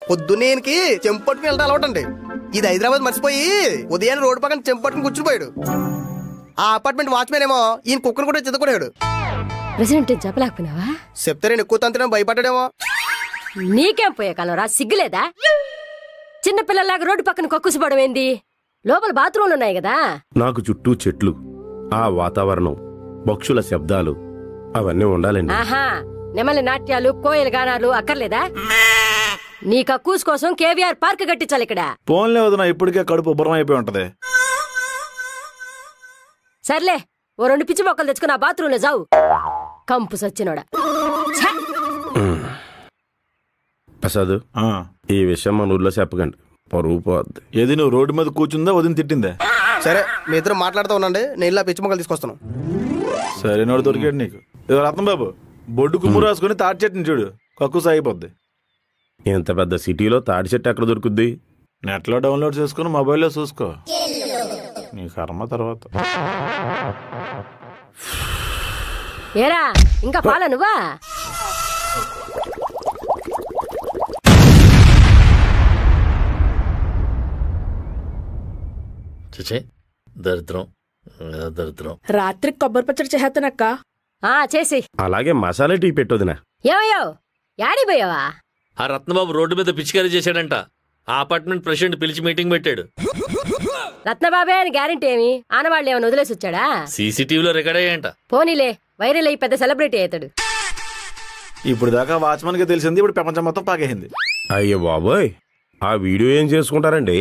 పొద్దున్నేకి చెంపు పట్టుకుని వెళ్ళడం అలవాటండి. ఇది హైదరాబాద్ మర్చిపోయి ఉదయాన్నే రోడ్డు పక్కన చెంపు పట్టుకుని కూర్చునిపోయాడు. ఆ అపార్ట్మెంట్ వాచ్మెన్ ఏమో ఈయన కుక్కను కూడా చితకొడాడు. ప్రెసిడెంట్ చెప్పలేకపోయినావా? చెప్తారని ఎక్కువ తంతనే భయపడ్డాడేమో. నీకేం పోయే కాలరా, సిగ్గులేదా? చిన్నపిల్లలాగా రోడ్డు పక్కన కక్కుసిపోవడం ఏంది? లోపల బాత్రూమ్లు ఉన్నాయి కదా. నాకు చుట్టూ చెట్లు, ఆ వాతావరణం, పక్షుల శబ్దాలు అవన్నీ ఉండాలండి. ఆహా, నెమలి నాట్యాలు, కోయల గానాలు అక్కర్లేదా? నీ కక్కూస్ కోసం కేవీఆర్ పార్క్ కట్టించాలి ఇక్కడ. పోన్లే వదినా, ఇప్పటికే కడుపు ఉబ్బరం అయిపోయి ఉంటది. సర్లే, ఓ 2 పిచ్చి మొక్కలు తెచ్చుకుని ఆ బాత్రూమ్ లో జావు. కంపు సచ్చినోడా. ప్రసాద్, ఈ విషయం మన ఊర్లో చెప్పకండి, పరువు పోద్ది. ఏది నువ్వు రోడ్డు మీద కూర్చుందా వదిన తిట్టిందా? సరే, మీ ఇద్దరు మాట్లాడుతూ ఉండండి, నేను ఇలా పిచ్చి మొక్కలు తీసుకొస్తాను. సరే, నోడు దొరికాడు నీకు. రత్నబాబు, బొడ్డు కుమ్ము రాసుకుని తాటి చెట్టుని చూడు, కక్కు సాగిపోద్ది. ఇంత పెద్ద సిటీలో తాటి చెట్టు ఎక్కడ దొరుకుద్ది? నెట్లో డౌన్లోడ్ చేసుకుని మొబైల్లో చూసుకో. నీ కర్మ తర్వాత. ఏరా, ఇంకా పాల నువ్వా? దరిద్రం దరిద్రం. రాత్రి కొబ్బరి పచ్చడి చేస్తానక్క. చేసి అలాగే మసాలా టీ పెట్టొదినా. ఏమయ్యో, యాడిపోయావా? ఆ రత్నబాబు రోడ్డు మీద పిచ్చికారీ చేశాడంట. ఆ అపార్ట్మెంట్ ప్రెసిడెంట్ పిలిచి మీటింగ్ పెట్టాడు. రత్నబాబే అని గ్యారెంటీ ఏమి? ఆనవాళ్ళు ఏమైనా వదిలేసి వచ్చాడా? సీసీటీవీలో రికార్డ్ అయ్యాయంట. పోనీలే, వైరల్ అయ్యి పెద్ద సెలబ్రిటీ అవుతాడు. ఇప్పుడు దాకా వాచ్మెన్ కి తెలిసింది, ఇప్పుడు ప్రపంచం మొత్తం పాకేసింది. అయ్యో బాబోయ్, ఆ వీడియో ఏం చేసుకుంటారండి?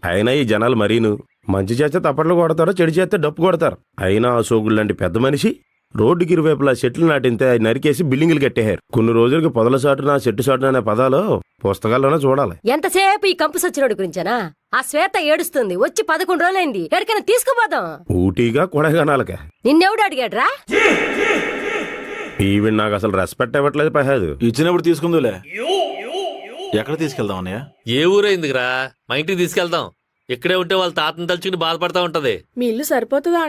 అయినా ఈ జనాలు మరీను మంచి చేస్తే తప్పట్లు కొడతారు, చెడు చేస్తే డప్పు కొడతారు. అయినా అశోకుడు లాంటి పెద్ద మనిషి రోడ్డుకి ఇరువైపులా చెట్లు నాటింతే అవి నరికేసి బిల్డింగులు కట్టేశారు. కొన్ని రోజులకి పొదల సాటున చెట్టు సాటున అనే పదాలు పుస్తకాల్లోనే చూడాలి. ఎంతసేపు ఈ కంపు సచ్చినోడి గురించేనా? ఆ శ్వేత ఏడుస్తుంది, వచ్చి 11 రోజులైంది. ఎక్కడికైనా తీసుకుపోదాం. ఊటీగా కొడైకెనాల్కా. నిన్నెవడు అడిగాడ్రా? ఈవిడ నాకు అసలు రెస్పెక్ట్ ఇవ్వట్లేదు. పహాదు ఇచ్చినప్పుడు తీసుకుందులే. ఎక్కడ తీసుకెళ్దాం అన్నయ్య? ఏ ఊరైందిరా, మా ఇంటికి తీసుకెళ్తాం. ఇక్కడే ఉంటే వాళ్ళ తాతను తలుచుకుని బాధపడతా ఉంటది. మీ ఇల్లు సరిపోతుందా?